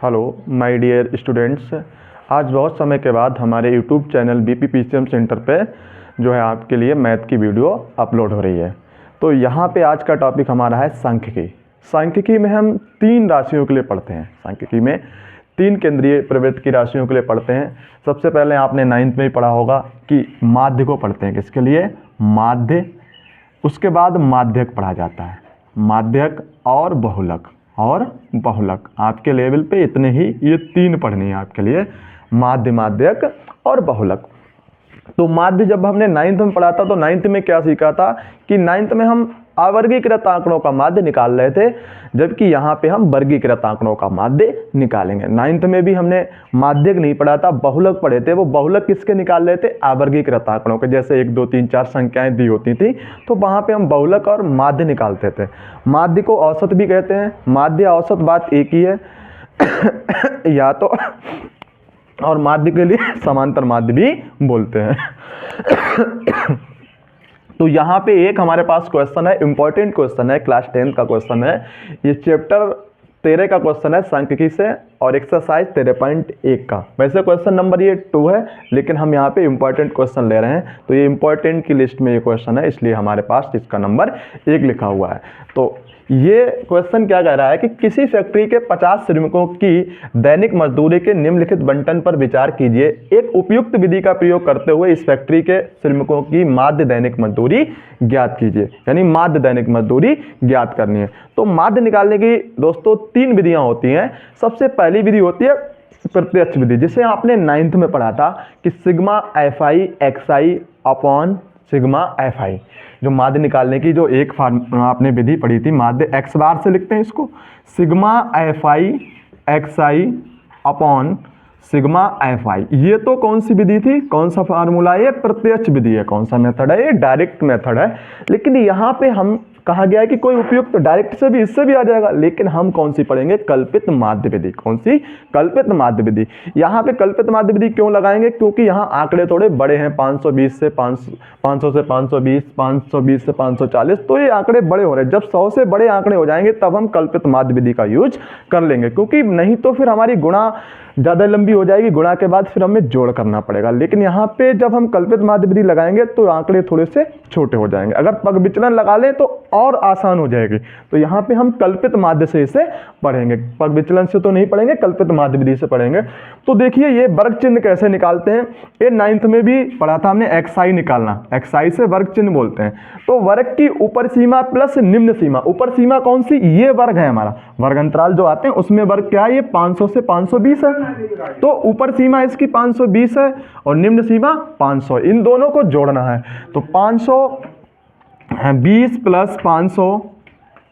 Hello my dear students, आज बहुत समय के बाद हमारे YouTube channel BP PCM centre पे जो है आपके लिए मैथ की वीडियो अपलोड हो रही है। तो यहाँ पे आज का टॉपिक हमारा है सांख्यिकी। सांख्यिकी में हम 3 राशियों के लिए पढ़ते हैं। सांख्यिकी में 3 केंद्रीय प्रवृत्ति की राशियों के लिए पढ़ते हैं। सबसे पहले आपने 9th में ही पढ़ा होगा कि माध्य को पढ़ते हैं। किसके लिए? माध्य। उसके बाद माध्यक पढ़ा जाता है, माध्यक और बहुलक। आपके लेवल पे इतने ही, ये 3 पढ़नी है आपके लिए, माध्य, माध्यक और बहुलक। तो माध्य जब हमने 9th में पढ़ा था तो 9th में क्या सीखा था कि 9th में हम अवर्गीकृत आंकड़ों का माध्य निकाल रहे थे, जबकि यहाँ पे हम वर्गीकृत आंकड़ों का माध्य निकालेंगे। 9th में भी हमने माध्यक नहीं पढ़ा था, बहुलक पढ़े थे। वो बहुलक किसके निकाल रहे थे? अवर्गीकृत आंकड़ों के। जैसे 1 2 3 4 संख्याएं दी होती थी तो वहाँ पे हम बहुलक और माध्य निकालते थे। माध्य को औसत भी कहते हैं। माध्य औसत बात एक ही है या तो, और माध्य के लिए समांतर माध्य भी बोलते हैं। तो यहाँ पे एक हमारे पास क्वेश्चन है, इंपॉर्टेंट क्वेश्चन है, क्लास 10th का क्वेश्चन है। ये चैप्टर 13 का क्वेश्चन है सांख्यिकी से, और एक्सरसाइज 13.1 का। वैसे क्वेश्चन नंबर ये 2 है, लेकिन हम यहाँ पे इंपॉर्टेंट क्वेश्चन ले रहे हैं, तो ये इंपॉर्टेंट की लिस्ट में ये क्वेश्चन है, इसलिए हमारे पास इसका नंबर 1 लिखा हुआ है। तो ये क्वेश्चन क्या कह रहा है कि किसी फैक्ट्री के 50 श्रमिकों की दैनिक मजदूरी के निम्नलिखित बंटन पर विचार कीजिए। एक उपयुक्त विधि का प्रयोग करते हुए इस फैक्ट्री के श्रमिकों की माध्य दैनिक मजदूरी ज्ञात कीजिए। यानी माध्य दैनिक मजदूरी ज्ञात करनी है। तो माध्य निकालने की दोस्तों 3 विधियां होती हैं। सबसे पहली विधि होती है प्रत्यक्ष विधि, जिसे आपने 9th में पढ़ा था कि sigma FI XI upon sigma FI. जो माध्य निकालने की जो एक आपने विधि पढ़ी थी, माध्य एक्स बार से लिखते हैं इसको, sigma FI XI upon sigma FI. ये तो कौन सी विधि थी, कौन सा फार्मूला है? ये प्रत्यक्ष विधि है। कौन सा मेथड है? ये डायरेक्ट मेथड है। लेकिन यहाँ पे हम कहा गया है कि कोई उपयुक्त, तो डायरेक्ट से भी, इससे भी आ जाएगा, लेकिन हम कौन सी पढ़ेंगे? कल्पित माध्य विधि। कौन सी? कल्पित माध्य विधि। यहाँ पे कल्पित माध्य विधि क्यों लगाएंगे? क्योंकि यहाँ आंकड़े थोड़े बड़े हैं, 520 से 500 से 520, 520 से 540, तो ये आंकड़े बड़े हो रहे हैं। जब 100 से बड़े आंकड़े हो जाएंगे तब हम कल्पित माध्य विधि का यूज कर लेंगे, क्योंकि नहीं तो फिर हमारी गुणा ज़्यादा लंबी हो जाएगी, गुणा के बाद फिर हमें जोड़ करना पड़ेगा। लेकिन यहाँ पे जब हम कल्पित माध्य विधि लगाएंगे तो आंकड़े थोड़े से छोटे हो जाएंगे। अगर पग विचलन लगा लें तो और आसान हो जाएगी। तो यहाँ पे हम कल्पित माध्य से इसे पढ़ेंगे, पग विचलन से तो नहीं पढ़ेंगे, कल्पित माध्य विधि से पढ़ेंगे। तो देखिए ये वर्ग चिन्ह कैसे निकालते हैं। ये 9th में भी पढ़ा था हमने, एक्सआई निकालना। एक्सआई से वर्ग चिन्ह बोलते हैं। तो वर्ग की ऊपर सीमा प्लस निम्न सीमा। ऊपर सीमा कौन सी? ये वर्ग है हमारा, वर्ग अंतराल जो आते हैं उसमें वर्ग क्या है? ये 500 से 520 है। तो ऊपर सीमा इसकी 520 है और निम्न सीमा 500। इन दोनों को जोड़ना है। तो 520 प्लस 500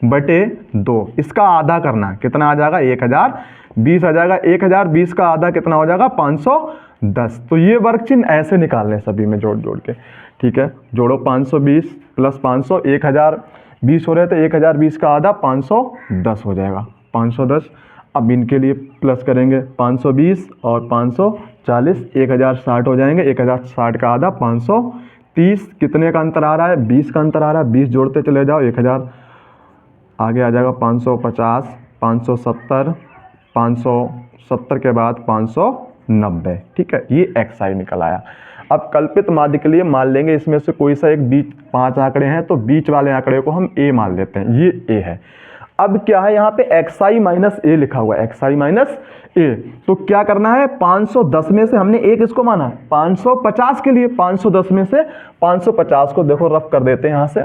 बटे 2, इसका आधा करना है। कितना आ जाएगा? 1020 आ जाएगा। 1020 का आधा कितना हो जाएगा? 510। तो ये वर्ग चिन्ह ऐसे निकालने सभी में जोड़ जोड़ के। ठीक है, जोड़ो 520 प्लस 500, 1020 हो रहे थे, 1020 का आधा 510 हो जाएगा, 510। अब इनके लिए प्लस करेंगे, 520 और 540, 1060 हो जाएंगे। 1060 का आधा 530। कितने का अंतर आ रहा है? 20 का अंतर आ रहा है। 20 जोड़ते चले जाओ, 1000 आगे आ जाएगा 550, 570, 570 के बाद 590। ठीक है, ये एक्सआई निकल आया। अब कल्पित माध्य के लिए मान लेंगे इसमें से कोई सा एक, बीच 5 आंकड़े हैं तो बीच वाले आंकड़े को हम ए मान लेते हैं। ये ए है। अब क्या है? यहाँ पे एक्सआई माइनस ए लिखा हुआ है, एक्सआई माइनस ए। तो क्या करना है? 510 में से हमने एक इसको माना, 550 के लिए 510 में से 550 को देखो रफ कर देते हैं। यहाँ से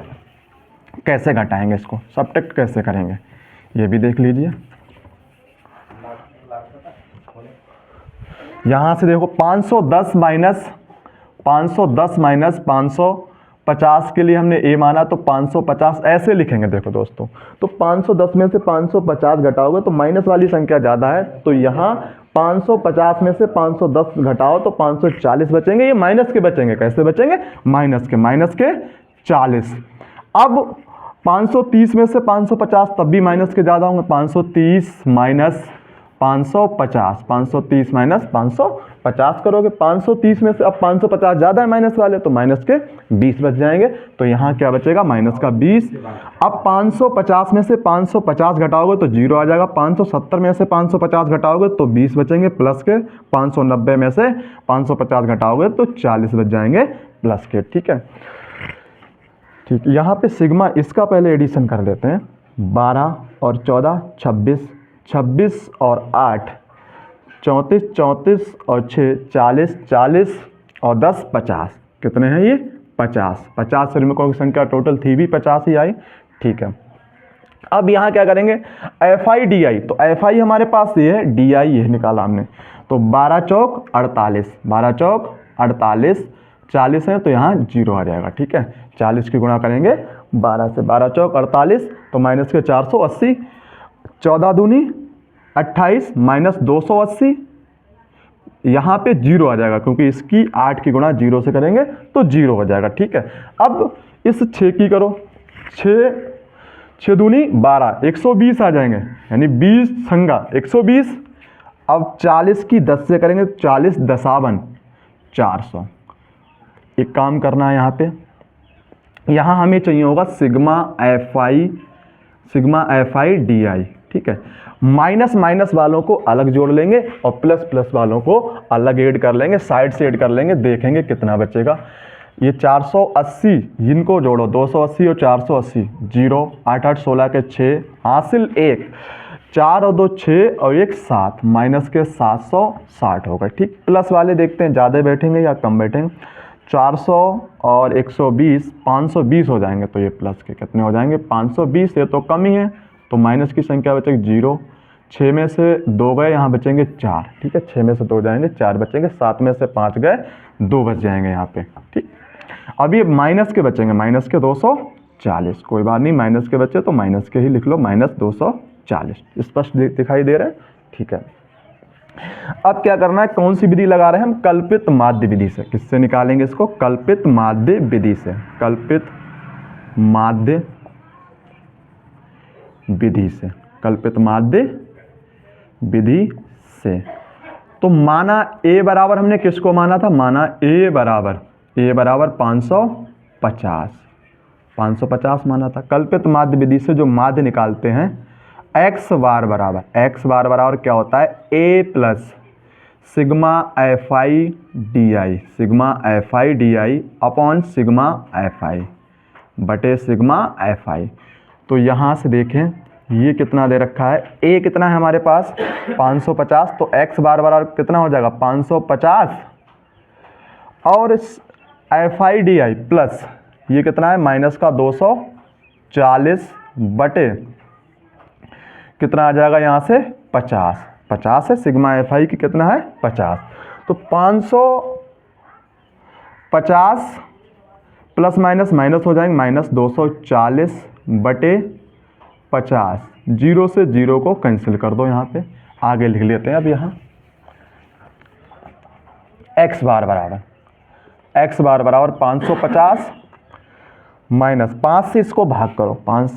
कैसे घटाएंगे इसको, सब्ट्रैक्ट कैसे करेंगे ये भी देख लीजिए। यहाँ से देखो 510 माइनस 550 के लिए हमने ए माना, तो 550 ऐसे लिखेंगे। देखो दोस्तों, तो 510 में से 550 घटाओगे तो माइनस वाली संख्या ज़्यादा है, तो यहाँ 550 में से 510 घटाओ तो 540 बचेंगे। ये माइनस के बचेंगे। कैसे बचेंगे? माइनस के 40। अब 530 में से 550 तब भी माइनस के ज़्यादा होंगे, 530 माइनस 550, 530 माइनस 550 करोगे, 530 में से अब 550 ज़्यादा है माइनस वाले, तो माइनस के 20 बच जाएंगे। तो यहाँ क्या बचेगा, माइनस का 20। अब 550 में से 550 घटाओगे तो 0 आ जाएगा, 570 में से 550 घटाओगे तो 20 बचेंगे प्लस के, 590 में से 550 घटाओगे तो 40 बच जाएंगे प्लस के। ठीक है, ठीक, यहाँ पे सिग्मा इसका पहले एडिशन कर लेते हैं। 12 और 14 26, 26 और 8 34, 34 और 6 40, 40 और 10 50। कितने हैं ये, 50। 50 श्रमिकों की संख्या टोटल थी भी 50 ही आई। ठीक है, अब यहाँ क्या करेंगे, FI DI, तो FI हमारे पास ये है, DI ये निकाला हमने, तो 12 चौक 48, 12 चौक 48, 40 है तो यहाँ 0 आ जाएगा। ठीक है, 40 की गुणा करेंगे 12 से, 12 चौक 48 तो माइनस के 480, 14 दूनी 28 माइनस 280, यहाँ पे 0 आ जाएगा क्योंकि इसकी 8 की गुणा 0 से करेंगे तो 0 हो जाएगा। ठीक है, अब इस 6 की करो, 6 दूनी 12, 120 आ जाएंगे, यानी 20 संगा 120। अब 40 की 10 से करेंगे, 40 दसावन 400। एक काम करना है यहाँ पे, यहाँ हमें चाहिए होगा सिग्मा FI DI। ठीक है, माइनस माइनस वालों को अलग जोड़ लेंगे और प्लस प्लस वालों को अलग ऐड कर लेंगे, साइड से ऐड कर लेंगे, देखेंगे कितना बचेगा। ये 480 इनको जोड़ो, 280 और 480, 0 8 8 16 के 6 हासिल 1, 4 और 2 6 और 1 7, माइनस के 760 होगा। ठीक, प्लस वाले देखते हैं ज़्यादा बैठेंगे या कम बैठेंगे। 400 और 120 520 हो जाएंगे, तो ये प्लस के कितने हो जाएंगे, 520। ये तो कम ही है, तो माइनस की संख्या बचेगी 0, 6 में से 2 गए, यहाँ बचेंगे 4। ठीक है, 6 में से 2 जाएंगे 4 बचेंगे, 7 में से 5 गए 2 बच जाएंगे यहाँ पे। ठीक, अब ये माइनस के बचेंगे, माइनस के 240, कोई बात नहीं, माइनस के बचे तो माइनस के ही लिख लो, माइनस 240। स्पष्ट दिखाई दे रहा है। ठीक है, अब क्या करना है, कौन सी विधि लगा रहे हैं हम, कल्पित माध्य विधि से। किससे निकालेंगे इसको, कल्पित माध्य विधि से, कल्पित माध्य विधि से, कल्पित माध्य विधि से। तो माना A बराबर, हमने किसको माना था, माना A बराबर 550 माना था। कल्पित माध्य विधि से जो माध्य निकालते हैं, x बार बराबर क्या होता है, A plus sigma FI DI upon sigma FI बटे सिग्मा FI। तो यहाँ से देखें ये कितना दे रखा है, A कितना है हमारे पास 550, तो x बार बराबर कितना हो जाएगा 550 और FI DI प्लस ये कितना है माइनस का 240 बटे कितना आ जाएगा यहाँ से 50 है, सिग्मा FI की कितना है 50। तो 550 प्लस माइनस माइनस हो जाएंगे, माइनस 240 बटे 50, 0 से 0 को कैंसिल कर दो। यहाँ पे आगे लिख लेते हैं। अब यहाँ x बार बराबर 550 माइनस 5 से इसको भाग करो, 5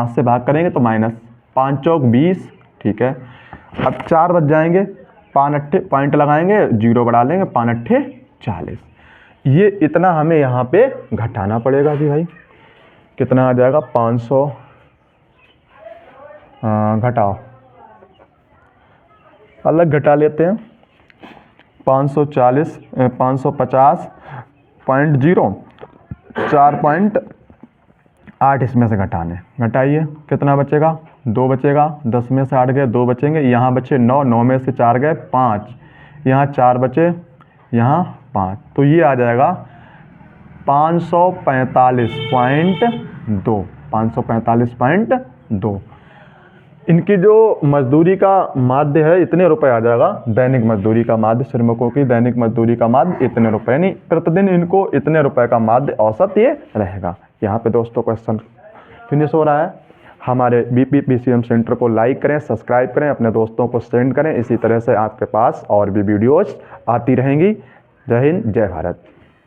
से भाग करेंगे तो माइनस 5 चौक 20। ठीक है, अब 4 बच जाएंगे, 5 अट्ठे पॉइंट लगाएंगे, 0 बढ़ा लेंगे, 5 अट्ठे 40। ये इतना हमें यहाँ पे घटाना पड़ेगा कि भाई कितना आ जाएगा 500 घटाओ, अलग घटा लेते हैं, 550.0 4.8 इसमें से घटाइए, कितना बचेगा 2 बचेगा, 10 में से 8 गए 2 बचेंगे, यहाँ बचे 9, 9 में से 4 गए 5, यहाँ 4 बचे, यहाँ 5, तो ये आ जाएगा 545.2। इनकी जो मजदूरी का माध्य है इतने रुपए आ जाएगा, दैनिक मजदूरी का माध्य, श्रमिकों की दैनिक मजदूरी का माध्य इतने रुपए, यानी प्रतिदिन इनको इतने रुपए का माध्य औसत ये रहेगा। यहाँ पे दोस्तों क्वेश्चन फिनिश हो रहा है। हमारे BPPCM सेंटर को लाइक करें, सब्सक्राइब करें, अपने दोस्तों को सेंड करें। इसी तरह से आपके पास और भी वीडियोज आती रहेंगी। जय हिंद, जय भारत।